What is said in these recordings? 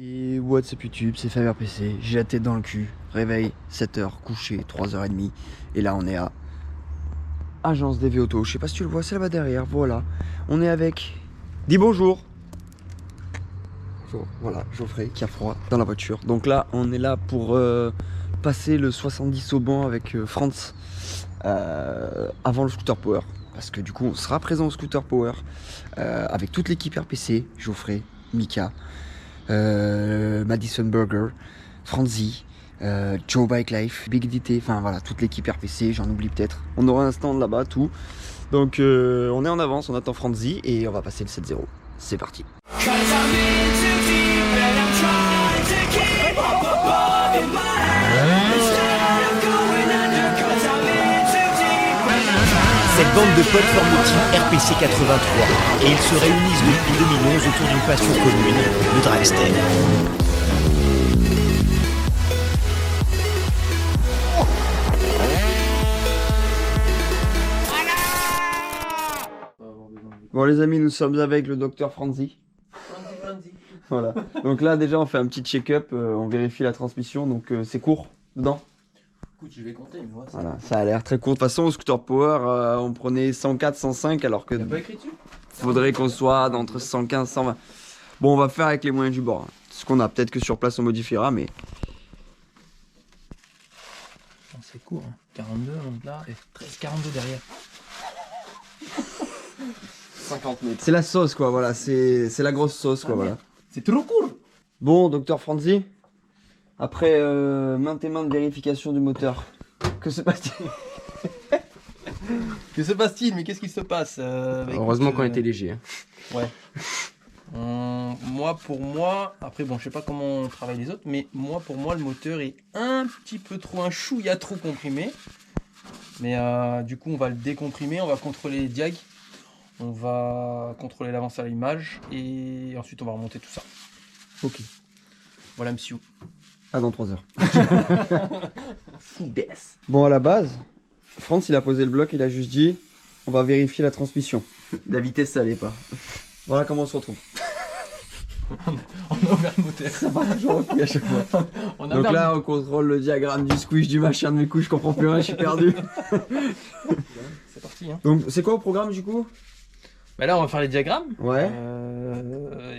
Et what's up YouTube, c'est Faber PC, j'ai la tête dans le cul, réveil 7h, couché 3h30, et là on est à Agence DV Auto, je sais pas si tu le vois, c'est là-bas derrière, voilà. On est avec, dis bonjour. Bonjour, voilà, Geoffrey qui a froid dans la voiture. Donc là on est là pour passer le 70 au banc avec Franz avant le Scooter Power. Parce que du coup on sera présent au Scooter Power avec toute l'équipe RPC, Geoffrey, Mika, Madison Burger, Franzi, Joe Bike Life, Big DT, enfin voilà, toute l'équipe RPC, j'en oublie peut-être. On aura un stand là-bas, tout. Donc on est en avance, on attend Franzi et on va passer le 7-0. C'est parti. Cette bande de potes forme le team RPC 83 et ils se réunissent depuis 2011 autour d'une passion commune, le dragster. Bon les amis, nous sommes avec le docteur Franzi. Voilà. Donc là déjà on fait un petit check-up, on vérifie la transmission, donc c'est court dedans. Écoute, je vais compter, mais moi, Voilà, ça a l'air très court. De toute façon, au Scooter Power, on prenait 104, 105, alors que il n'y a pas écrit dessus. faudrait qu'on soit d'entre 115, 120. Bon, on va faire avec les moyens du bord. Hein. Ce qu'on a, peut-être que sur place on modifiera, mais... C'est court, hein. 42, donc là, et 13, 42 derrière. 50 mètres. C'est la sauce, quoi, voilà. C'est la grosse sauce, quoi, voilà. C'est trop court. Bon, docteur Franzi, après maintes et maintes vérifications du moteur, que se passe-t-il? Que se passe-t-il? Mais qu'est-ce qui se passe Heureusement qu'on était léger. Ouais. Moi, pour moi, après, bon, je sais pas comment travaillent les autres, mais moi, pour moi, le moteur est un petit peu trop, un chouïa trop comprimé. Mais du coup, on va le décomprimer, on va contrôler les diags, on va contrôler l'avance à l'image, et ensuite, on va remonter tout ça. Ok. Voilà, monsieur. Ah, dans 3 heures. Bon, à la base, Franz, il a posé le bloc, il a juste dit, on va vérifier la transmission. La vitesse, ça allait pas. Voilà comment on se retrouve. On a ouvert le moteur. Ça va toujours au cul à chaque fois. On a Donc ouvert là, on contrôle le diagramme du squish, du machin, de mes couilles, je comprends plus rien, je suis perdu. C'est parti, hein. Donc, c'est quoi au programme du coup? Bah là, on va faire les diagrammes. Ouais.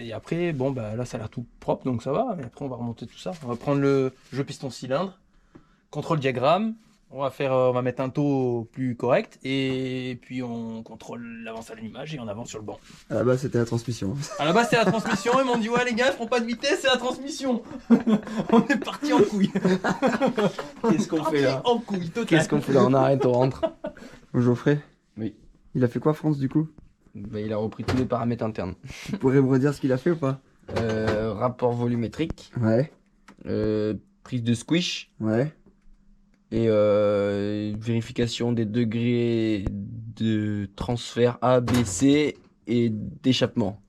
Et après, bon, bah là, ça a l'air tout propre, donc ça va. Et après, on va remonter tout ça. On va prendre le jeu piston cylindre, contrôle diagramme. On va mettre un taux plus correct. Et puis, on contrôle l'avance à l'image et on avance sur le banc. À la base, c'était la transmission. À la base, c'est la transmission. Ils m'ont dit, ouais, les gars, ils feront pas de vitesse, c'est la transmission. On est parti en couille. Qu'est-ce qu'on fait là? En couille, total. Qu'est-ce qu'on fait là? On arrête, on rentre. Geoffrey? Oui. Il a fait quoi, France, du coup? Bah, il a repris tous les paramètres internes. Tu pourrais me redire ce qu'il a fait ou pas? Rapport volumétrique, Ouais. prise de squish Ouais. et vérification des degrés de transfert A, B, C et d'échappement.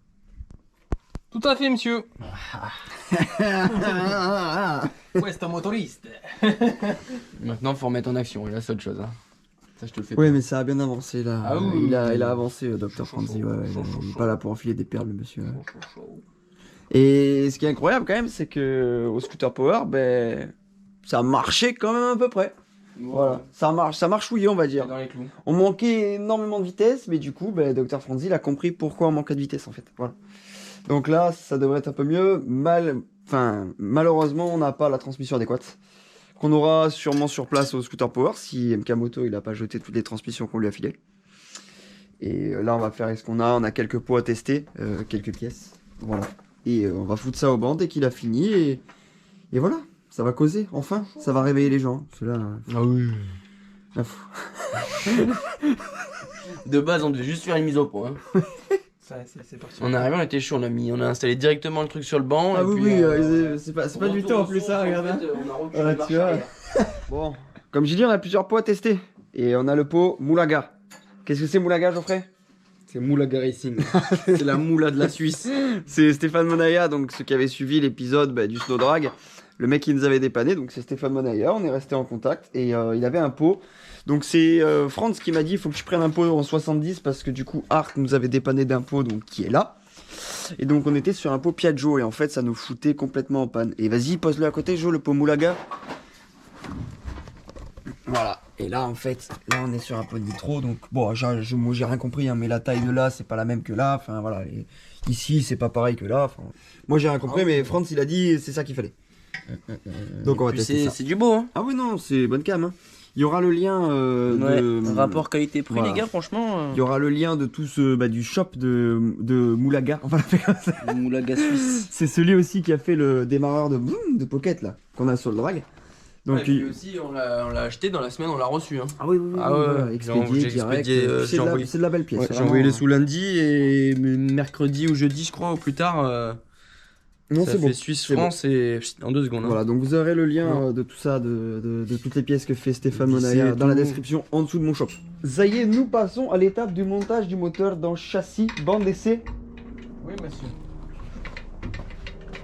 Tout à fait, monsieur. Ouais, c'est un motoriste. Maintenant, faut remettre en action, et là, c'est autre chose. Hein. Ça, je te le fais Ouais, mais ça a bien avancé là. Ah oui. Il a avancé, Dr. Chaud, Franzi. chaud, Ouais, chaud, il est chaud, pas là pour enfiler des perles, le monsieur. Chaud. Et ce qui est incroyable quand même, c'est que au Scooter Power, ben, ça marchait quand même à peu près. Voilà, ça marche oui, on va dire. Dans les clous. On manquait énormément de vitesse, mais du coup, ben, Dr. Franzi il a compris pourquoi on manquait de vitesse en fait. Voilà. Donc là, ça devrait être un peu mieux. Malheureusement, on n'a pas la transmission adéquate. Qu'on aura sûrement sur place au Scooter Power si MK Moto il a pas jeté toutes les transmissions qu'on lui a filées. Et là, on va faire ce qu'on a. On a quelques pots à tester, quelques pièces. Voilà. Et on va foutre ça au banc dès qu'il a fini. Et voilà, ça va causer, enfin. Ça va réveiller les gens. Cela. Ah oui. De base, on devait juste faire une mise au point. Hein. C'est parti. On est arrivé, on était chaud, on a installé directement le truc sur le banc. Ah et oui, puis, oui, c'est pas du tout en plus ça, regarde. Voilà, tu vois. Bon, comme j'ai dit, on a plusieurs pots à tester. Et on a le pot Moulaga. Qu'est-ce que c'est Moulaga, Geoffrey? C'est Moulaga Racing. C'est la moula de la Suisse. C'est Stéphane Monaya, donc ceux qui avaient suivi l'épisode du Snow Drag. Le mec qui nous avait dépanné, donc c'est Stéphane Monaya. On est resté en contact et il avait un pot. Donc c'est Franz qui m'a dit il faut que je prenne un pot en 70 parce que du coup Art nous avait dépanné d'un pot donc qui est là. Et donc on était sur un pot Piaggio et en fait ça nous foutait complètement en panne. Et vas-y, pose-le à côté, Jo, le pot Moulaga. Voilà. Et là en fait, là on est sur un pot Nitro, donc bon, moi j'ai rien compris, hein, mais la taille de là c'est pas la même que là. Enfin voilà, ici c'est pas pareil que là. Enfin, moi j'ai rien compris, mais Franz il a dit c'est ça qu'il fallait. Donc on va tester ça. C'est du beau, hein. Ah oui non, c'est bonne cam. Hein. Il y aura le lien de rapport qualité-prix, voilà. les gars, franchement. Il y aura le lien de tout ce du shop de Moulaga. On va l'appeler comme ça. Moulaga suisse. C'est celui aussi qui a fait le démarreur de Pocket là qu'on a sur le drag. Donc Ouais, lui aussi, on l'a acheté dans la semaine, on l'a reçu. Hein. ah oui, oui, oui, Ah ouais, voilà, j'ai expédié direct. expédié, C'est de la belle pièce. Ouais, c'est j'ai vraiment- envoyé les sous lundi et mercredi ou jeudi, je crois, ou plus tard. Non, ça c'est fait bon. Suisse-France et en 2 secondes. Hein. Voilà, donc vous aurez le lien Non. de tout ça, de toutes les pièces que fait Stéphane Vissé Monaya et dans la tout. description en dessous de mon shop. Ça y est, nous passons à l'étape du montage du moteur dans le châssis bande d'essai. Oui, monsieur.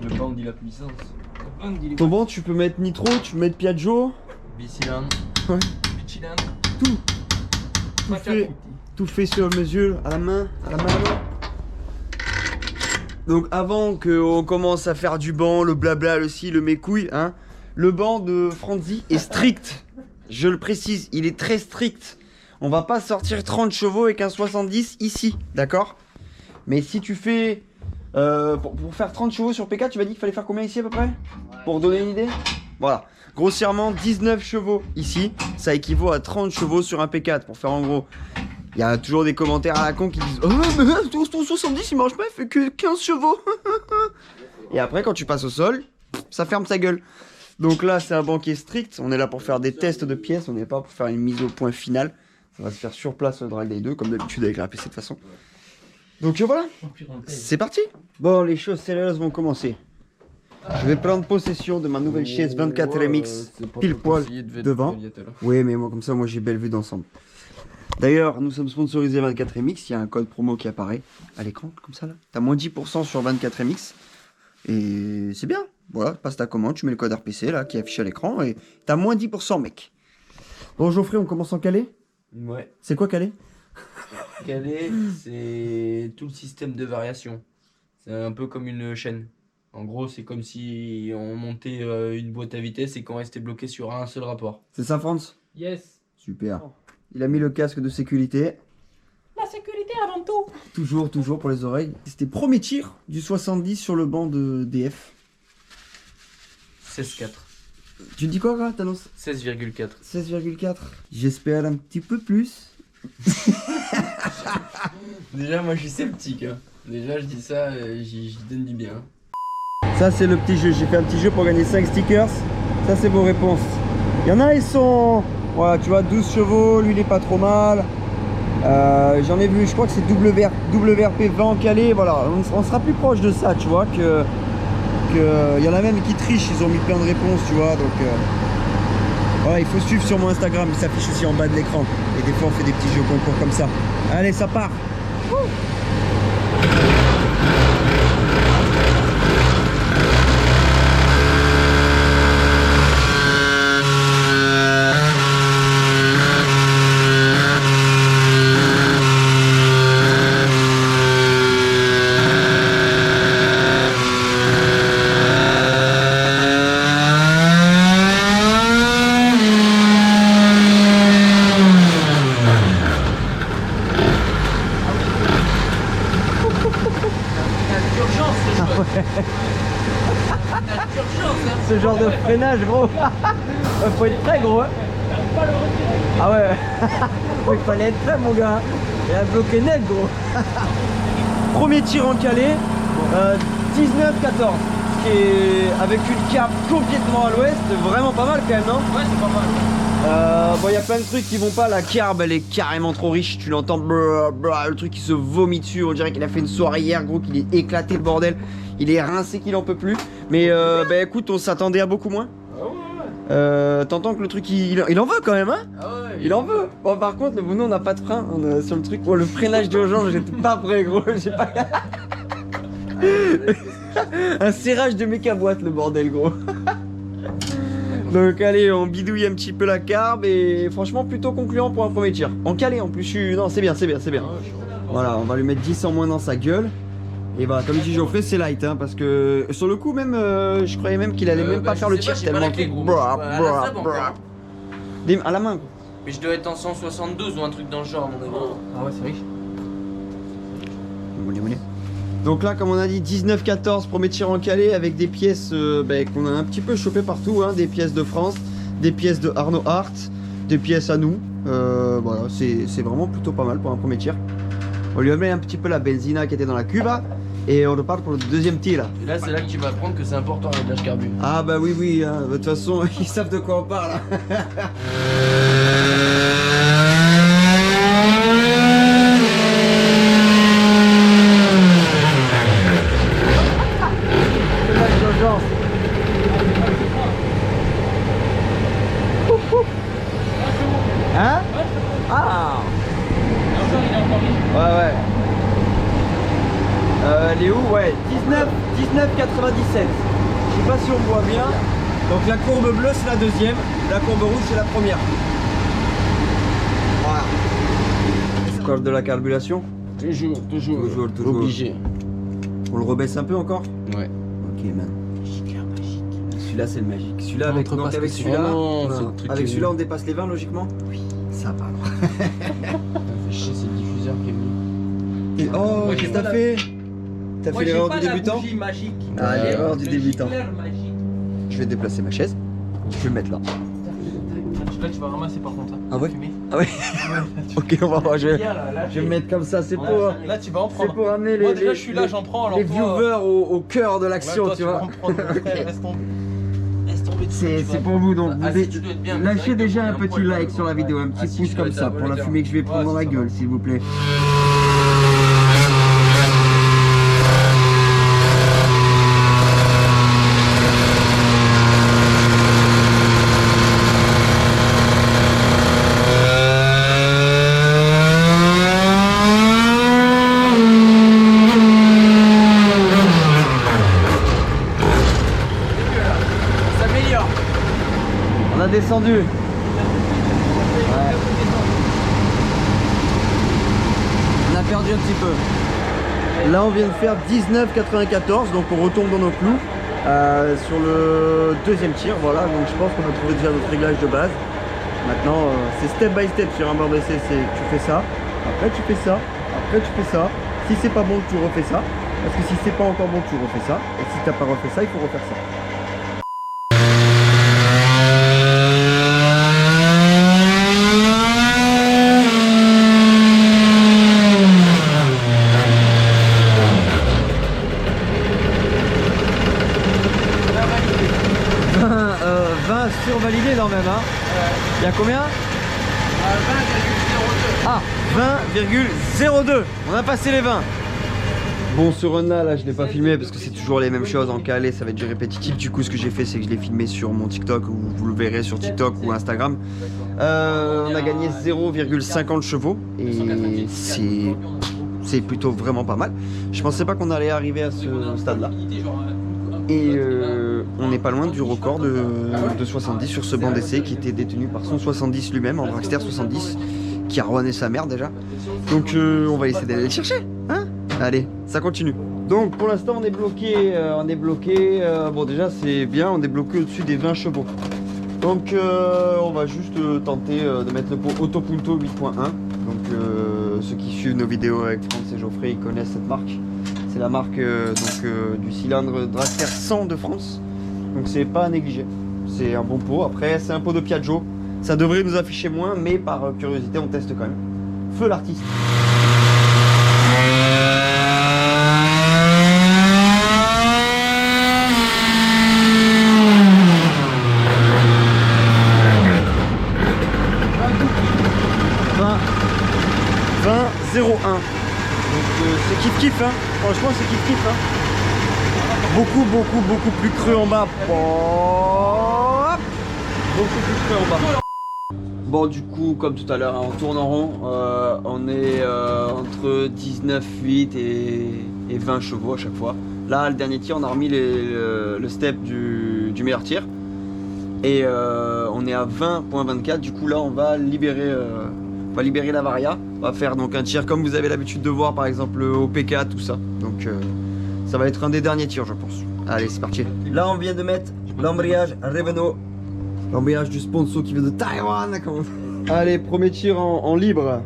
Le band dit la puissance. Ton banc, tu peux mettre Nitro, tu peux mettre Piaggio, Bicylindre. Bicylindre. tout fait sur mesure, à la main, non. Donc avant qu'on commence à faire du banc, le blabla, le ci, le mécouille, hein, le banc de Franzi est strict. Je le précise, il est très strict. On va pas sortir 30 chevaux avec un 70 ici, d'accord? Mais si tu fais... pour faire 30 chevaux sur P4, tu m'as dit qu'il fallait faire combien ici à peu près? Pour donner une idée? Voilà. Grossièrement, 19 chevaux ici, ça équivaut à 30 chevaux sur un P4, pour faire en gros. Il y a toujours des commentaires à la con qui disent « Oh, mais ton 70 il marche pas, il fait que 15 chevaux !» Et après, quand tu passes au sol, ça ferme sa gueule. Donc là, c'est un banquier strict, on est là pour faire des tests de pièces, on n'est pas pour faire une mise au point finale. Ça va se faire sur place le drag day 2, comme d'habitude avec la RPC de toute façon. Donc voilà, c'est parti. Bon, les choses sérieuses vont commencer. Je vais prendre possession de ma nouvelle chaise 24 RMX, pile poil devant. Oui, mais moi comme ça, moi j'ai belle vue d'ensemble. D'ailleurs, nous sommes sponsorisés 24 MX, il y a un code promo qui apparaît à l'écran, comme ça là. T'as moins 10% sur 24 MX, et c'est bien. Voilà, passe ta commande, tu mets le code RPC là, qui est affiché à l'écran, et t'as moins 10% mec. Bon Geoffrey, on commence en calé. Ouais. C'est quoi calé? Calé, c'est tout le système de variation. C'est un peu comme une chaîne. En gros, c'est comme si on montait une boîte à vitesse et qu'on restait bloqué sur un seul rapport. C'est ça France? Yes. Super. Il a mis le casque de sécurité. La sécurité avant tout. Toujours pour les oreilles. C'était premier tir du 70 sur le banc de DF. 16,4. Tu dis quoi là? T'annonces 16,4. 16,4. J'espère un petit peu plus. Déjà, moi je suis sceptique. Hein. Déjà, je dis ça, j'y donne du bien. Ça c'est le petit jeu, j'ai fait un petit jeu pour gagner 5 stickers. Ça c'est vos réponses. Il y en a, ils sont... Voilà, tu vois, 12 chevaux, lui il est pas trop mal. J'en ai vu, je crois que c'est WRP 20 en calé. Voilà, on sera plus proche de ça, tu vois, que il y en a même qui trichent, ils ont mis plein de réponses, tu vois, donc... Voilà, il faut suivre sur mon Instagram, il s'affiche aussi en bas de l'écran. Et des fois on fait des petits jeux concours comme ça. Allez, ça part. Ce genre de freinage gros. Faut être prêt gros hein. Ah ouais. Il fallait être prêt mon gars. Il a bloqué net gros. Premier tir en calé, 19-14. Ce qui est avec une carbe complètement à l'ouest, vraiment pas mal quand même non? Ouais, c'est pas mal. Bon, il y a plein de trucs qui vont pas. La carbe elle est carrément trop riche. Tu l'entends, le truc qui se vomit dessus. On dirait qu'il a fait une soirée hier, gros, qu'il est éclaté le bordel. Il est rincé qu'il en peut plus. Mais bah écoute, on s'attendait à beaucoup moins. T'entends que le truc il en veut quand même, hein? Ah ouais, Il en veut. Bon, par contre, nous on n'a pas de frein sur le truc. Oh, le freinage d'urgence, j'étais pas prêt, gros. J'ai pas. Un serrage de méca-boîte, le bordel, gros. Donc allez, on bidouille un petit peu la carbe et franchement plutôt concluant pour un premier tir. En calé en plus, non c'est bien. Voilà, on va lui mettre 10 en moins dans sa gueule. Et voilà, comme dit Geoffrey, c'est light, hein, parce que sur le coup même, je croyais même qu'il allait même pas faire le tir tellement que que... À la main quoi. Mais je dois être en 172 ou un truc dans le genre à mon avis. Ah ouais, c'est riche. Donc là, comme on a dit, 19-14, premier tir en calé avec des pièces qu'on a un petit peu chopé partout, hein, des pièces de France, des pièces de Arnaud Hart, des pièces à nous. Voilà, c'est vraiment plutôt pas mal pour un premier tir. On lui a mis un petit peu la benzina qui était dans la cuba et on repart pour le deuxième tir. Et là, c'est là que tu vas apprendre que c'est important le réglage carbu. Ah bah oui, hein, de toute façon, ils savent de quoi on parle. Hein? Ah! Ouais. Elle est où? Ouais, 19,97. Je sais pas si on voit bien. Donc la courbe bleue c'est la deuxième, la courbe rouge c'est la première. Voilà. Score de la carbulation? Toujours. Obligé. On le rebaisse un peu encore? Ouais. Ok man. Celui-là c'est le magique. Celui-là On avec, montre donc, pas ce avec que c'est. celui-là. Oh non, c'est non. le truc Avec qui est celui-là on dépasse les 20 logiquement? Oui. Ça va alors. Ça fait chier, c'est le diffuseur qui est venu. Oh, Moi, qu'est-ce j'ai que pas t'as la- fait? T'as fait l'erreur du débutant? Magique. Ah, l'erreur du débutant. Magique. Je vais déplacer ma chaise. Je vais me mettre là. Là, tu vas ramasser par contre. Ah ouais? Fumer. Ah ouais? Ok, on va voir. Je vais Je me mettre comme ça. C'est pour, Là, tu vas en c'est prendre. pour amener Moi, les, déjà, je suis là, j'en prends. Alors les toi, viewers au cœur de ouais, l'action, toi, tu vas vois. en prendre, mon frère, laisse tomber. Laisse tomber. C'est pour vous donc. Ah, Vous si tu dois être bien, mais c'est lâchez vrai que déjà t'as un un petit poil like dans sur la le vidéo, un Ah, petit si, pouce tu comme dois ça être pour la volontaire. fumée que je vais prendre dans la c'est ça. gueule, s'il vous plaît. Ça s'améliore. On a descendu. Ouais. On a perdu un petit peu. Là, on vient de faire 19,94, donc on retombe dans nos clous sur le deuxième tir. Voilà, donc je pense qu'on a trouvé déjà notre réglage de base. Maintenant, c'est step by step sur un bord d'essai. C'est tu fais ça, après tu fais ça, après tu fais ça. Si c'est pas bon, tu refais ça. Parce que si c'est pas encore bon, tu refais ça. Et si t'as pas refait ça, il faut refaire ça. Survalidé quand même, hein. Il y a combien? 20,02. Ah, 20,02. On a passé les 20. Bon, ce run là, je l'ai pas filmé parce que c'est toujours les mêmes choses en calé, ça va être du répétitif. Du coup, ce que j'ai fait, c'est que je l'ai filmé sur mon TikTok, ou vous le verrez sur TikTok ou Instagram. On a gagné 0,50 chevaux et c'est plutôt vraiment pas mal. Je pensais pas qu'on allait arriver à ce stade là. Et on n'est pas loin du record de 70 sur ce banc d'essai qui était détenu par 170 lui-même en Dragster 70, qui a rouané sa mère déjà. Donc on va essayer d'aller le chercher, hein. Allez, ça continue. Donc pour l'instant on est bloqué, bon déjà c'est bien, on est bloqué au-dessus des 20 chevaux. Donc on va juste tenter de mettre le pot Autopunto 8.1. Donc ceux qui suivent nos vidéos avec France et Geoffrey, ils connaissent cette marque. C'est la marque du cylindre Dragster 100 de France. Donc c'est pas à négliger. C'est un bon pot. Après c'est un pot de Piaggio. Ça devrait nous afficher moins, mais par curiosité on teste quand même. Feu l'artiste. C'est kiff hein. Franchement c'est kiff hein. Beaucoup plus creux en bas. Beaucoup plus creux en bas. Bon du coup comme tout à l'heure hein, on tourne en rond. On est entre 19,8 et 20 chevaux à chaque fois. Là le dernier tir on a remis le step du meilleur tir. Et on est à 20.24. Du coup là on va libérer la varia. On va faire donc un tir comme vous avez l'habitude de voir par exemple au PK, tout ça. Donc Ça va être un des derniers tirs, je pense. Allez, c'est parti. Là, on vient de mettre l'embrayage Revenant. L'embrayage du sponsor qui vient de Taïwan. Allez, premier tir en libre.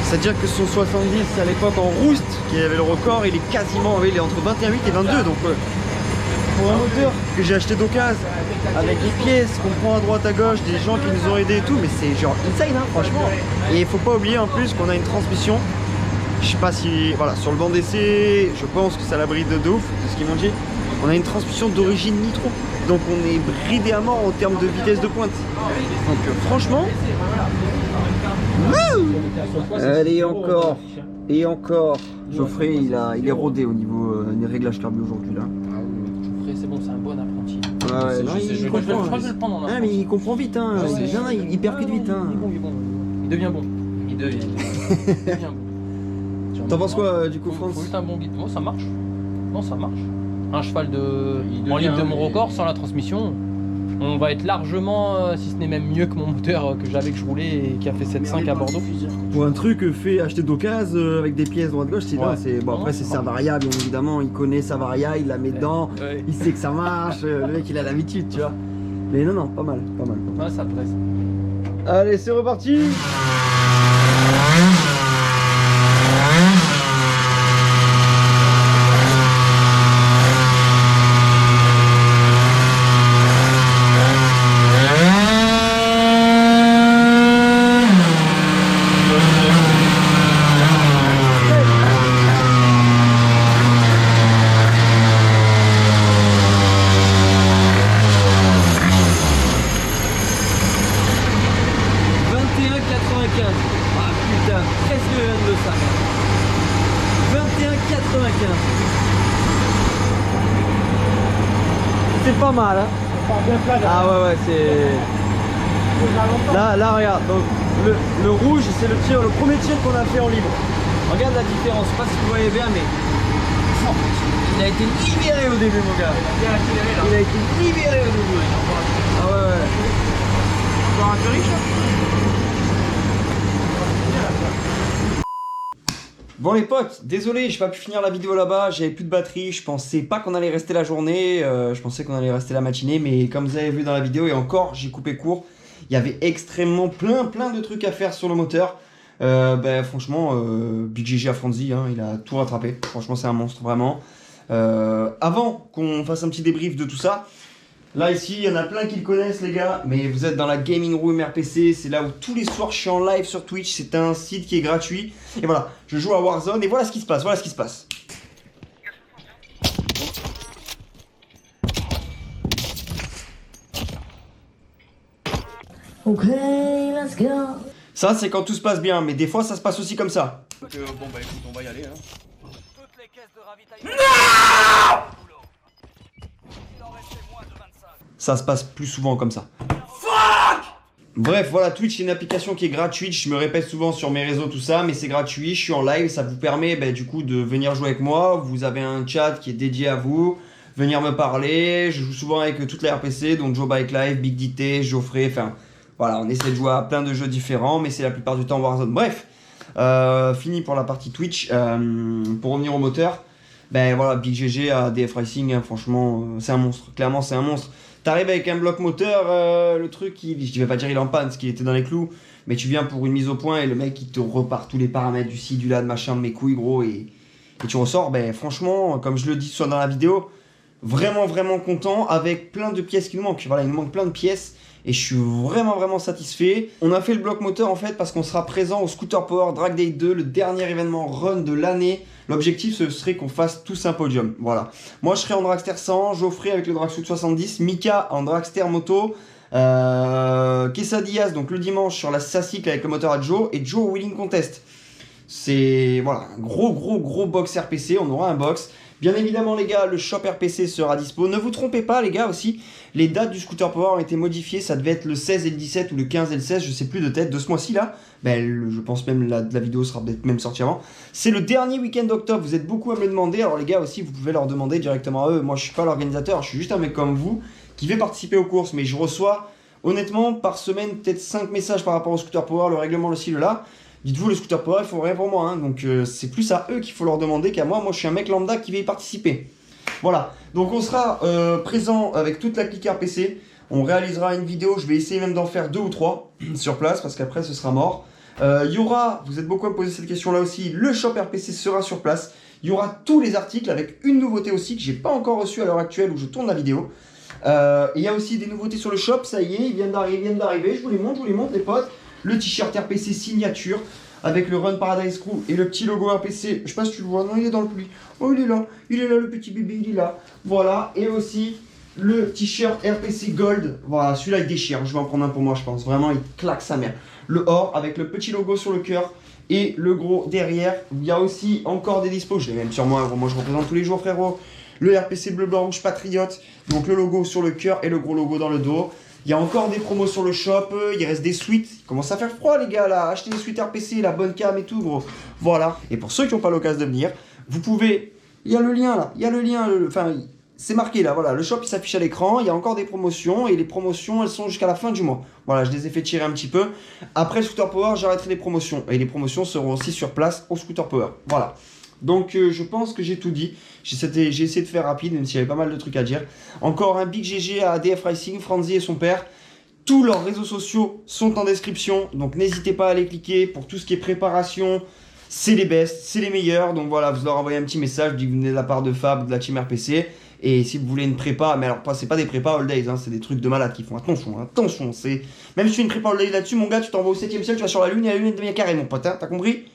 C'est-à-dire que son 70 à l'époque en Rouste, qui avait le record, il est quasiment, il est entre 21,8 et 22, donc pour un moteur que j'ai acheté d'occasion, avec les pièces qu'on prend à droite à gauche, des gens qui nous ont aidés et tout, mais c'est genre insane hein, franchement. Et il faut pas oublier en plus qu'on a une transmission, je sais pas si, voilà, sur le banc d'essai, je pense que ça l'abri de ouf, de ce qu'ils m'ont dit, on a une transmission d'origine nitro, donc on est bridé à mort en termes de vitesse de pointe. Donc franchement... Allez, encore et encore. Geoffrey il est rodé au niveau des réglages carbu aujourd'hui là. Ah oui, Geoffrey c'est bon, c'est un bon apprenti. Ouais, non, il comprend. Je crois que je vais le prendre en apprenti. Ah mais il comprend vite hein. Il percute vite hein. Il devient bon. Il devient bon. T'en penses quoi du coup France? Faut juste un bon guide. Oh, ça marche. Non, ça marche. Un cheval en libre de mon record sans la transmission. On va être largement, si ce n'est même mieux que mon moteur que j'avais, que je roulais et qui a fait 7.5 à Bordeaux. Pour un truc fait acheter d'occasion avec des pièces droite-gauche, c'est dingue. Bon, après, c'est sa variable, bien évidemment. Il connaît sa variable, il la met dedans, il sait que ça marche. Le mec, il a l'habitude, tu vois. Mais non, pas mal. Ouais, ça presse. Allez, c'est reparti. C'est pas mal hein. Ah ouais c'est... Là regarde, donc le rouge c'est le premier tir qu'on a fait en libre. Regarde la différence, je sais pas si vous voyez bien mais... Il a été libéré au début mon gars. Il a été libéré au début. Ah ouais. Encore un peu riche hein. Bon les potes, désolé, j'ai pas pu finir la vidéo là-bas, j'avais plus de batterie, je pensais pas qu'on allait rester la journée, je pensais qu'on allait rester la matinée, mais comme vous avez vu dans la vidéo, et encore, j'ai coupé court, il y avait extrêmement plein de trucs à faire sur le moteur. Franchement, Big GG à Franzi, hein, il a tout rattrapé, franchement c'est un monstre vraiment. Avant qu'on fasse un petit débrief de tout ça, là ici, il y en a plein qui le connaissent les gars, mais vous êtes dans la Gaming Room RPC, c'est là où tous les soirs je suis en live sur Twitch, c'est un site qui est gratuit. Et voilà, je joue à Warzone et voilà ce qui se passe, Ok, let's go. Ça c'est quand tout se passe bien, mais des fois ça se passe aussi comme ça. Bon bah écoute, on va y aller hein. Toutes les caisses de ravitaillement. Ça se passe plus souvent comme ça. Bref, voilà, Twitch c'est une application qui est gratuite, je me répète souvent sur mes réseaux tout ça, mais c'est gratuit, je suis en live, ça vous permet du coup de venir jouer avec moi, vous avez un chat qui est dédié à vous, venir me parler, je joue souvent avec toutes les RPC, donc Joe Bike Live, Big DT, Geoffrey, enfin voilà, on essaie de jouer à plein de jeux différents, mais c'est la plupart du temps Warzone. Bref, fini pour la partie Twitch, pour revenir au moteur, voilà, Big GG à DF Racing, hein, franchement, c'est un monstre, clairement c'est un monstre. T'arrives avec un bloc moteur, le truc, je vais pas dire il est en panne parce qu'il était dans les clous, mais tu viens pour une mise au point et le mec il te repart tous les paramètres du ci, du là, de machin, de mes couilles gros et tu ressors, franchement, comme je le dis soit dans la vidéo, vraiment content avec plein de pièces qui nous manquent. Voilà, il nous manque plein de pièces et je suis vraiment satisfait. On a fait le bloc moteur en fait parce qu'on sera présent au Scooter Power Drag Day 2, le dernier événement run de l'année. L'objectif ce serait qu'on fasse tous un podium, voilà. Moi je serai en Dragster 100, Geoffrey avec le Dragsuit 70, Mika en Dragster moto, Quesadillas donc le dimanche sur la Sacycle avec le moteur à Joe, et Joe Wheeling Contest. C'est voilà, un gros box RPC, on aura un box. Bien évidemment les gars, le shop RPC sera dispo. Ne vous trompez pas les gars aussi, les dates du Scooter Power ont été modifiées, ça devait être le 16 et le 17 ou le 15 et le 16, je sais plus de tête, de ce mois-ci là. Ben, je pense même la vidéo sera peut-être même sortie avant. C'est le dernier week-end d'octobre, vous êtes beaucoup à me le demander, alors les gars aussi vous pouvez leur demander directement à eux. Moi je suis pas l'organisateur, je suis juste un mec comme vous qui va participer aux courses, mais je reçois honnêtement par semaine peut-être 5 messages par rapport au Scooter Power, le règlement, le ci, le là. Dites-vous, le Scooter Power, ils font rien pour moi, hein, donc c'est plus à eux qu'il faut leur demander qu'à moi. Moi, je suis un mec lambda qui va y participer. Voilà, donc on sera présent avec toute la clique RPC. On réalisera une vidéo, je vais essayer même d'en faire 2 ou 3 sur place, parce qu'après, ce sera mort. Il y aura, vous êtes beaucoup à me poser cette question-là aussi, le shop RPC sera sur place. Il y aura tous les articles, avec une nouveauté aussi, que j'ai pas encore reçue à l'heure actuelle où je tourne la vidéo. Il y a aussi des nouveautés sur le shop, ça y est, ils viennent d'arriver, je vous les montre les potes. Le t-shirt RPC signature avec le Run Paradise Crew et le petit logo RPC. Je sais pas si tu le vois, non il est dans le pli. Oh il est là le petit bébé, il est là. Voilà, et aussi le t-shirt RPC Gold. Voilà, celui-là il déchire, je vais en prendre un pour moi je pense. Vraiment il claque sa mère. Le or avec le petit logo sur le cœur et le gros derrière. Il y a aussi encore des dispos, je l'ai même sur moi, moi je représente tous les jours frérot. Le RPC bleu, blanc, rouge patriote. Donc le logo sur le cœur et le gros logo dans le dos. Il y a encore des promos sur le shop, il reste des suites. Il commence à faire froid les gars là, achetez des suites RPC, la bonne cam et tout gros. Voilà, et pour ceux qui n'ont pas l'occasion de venir, vous pouvez, il y a le lien là, enfin c'est marqué là, voilà, le shop il s'affiche à l'écran, il y a encore des promotions et les promotions elles sont jusqu'à la fin du mois. Voilà, je les ai fait tirer un petit peu. Après le Scooter Power, j'arrêterai les promotions et les promotions seront aussi sur place au Scooter Power. Voilà. Donc je pense que j'ai tout dit. J'ai essayé de faire rapide, même s'il y avait pas mal de trucs à dire. Encore un big GG à ADF Racing, Franzi et son père. Tous leurs réseaux sociaux sont en description, donc n'hésitez pas à les cliquer pour tout ce qui est préparation. C'est les best, c'est les meilleurs. Donc voilà, vous leur envoyez un petit message, dites que vous venez de la part de Fab, de la team RPC. Et si vous voulez une prépa, mais alors c'est pas des prépas all days, hein, c'est des trucs de malade qui font. Attention, c'est... Même si tu fais une prépa all days là-dessus, mon gars, tu t'envoies au 7ème ciel, tu vas sur la lune et la lune est demi carré, mon pote, hein, t'as compris?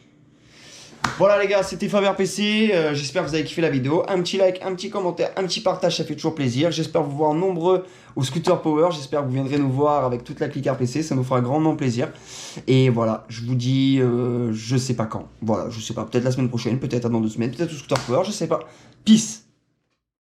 Voilà les gars, c'était Fab RPC, j'espère que vous avez kiffé la vidéo. Un petit like, un petit commentaire, un petit partage, ça fait toujours plaisir. J'espère vous voir nombreux au Scooter Power, j'espère que vous viendrez nous voir avec toute la clique RPC, ça nous fera grandement plaisir. Et voilà, je vous dis, je sais pas quand. Voilà, je sais pas, peut-être la semaine prochaine, peut-être dans 2 semaines, peut-être au Scooter Power, je sais pas. Peace.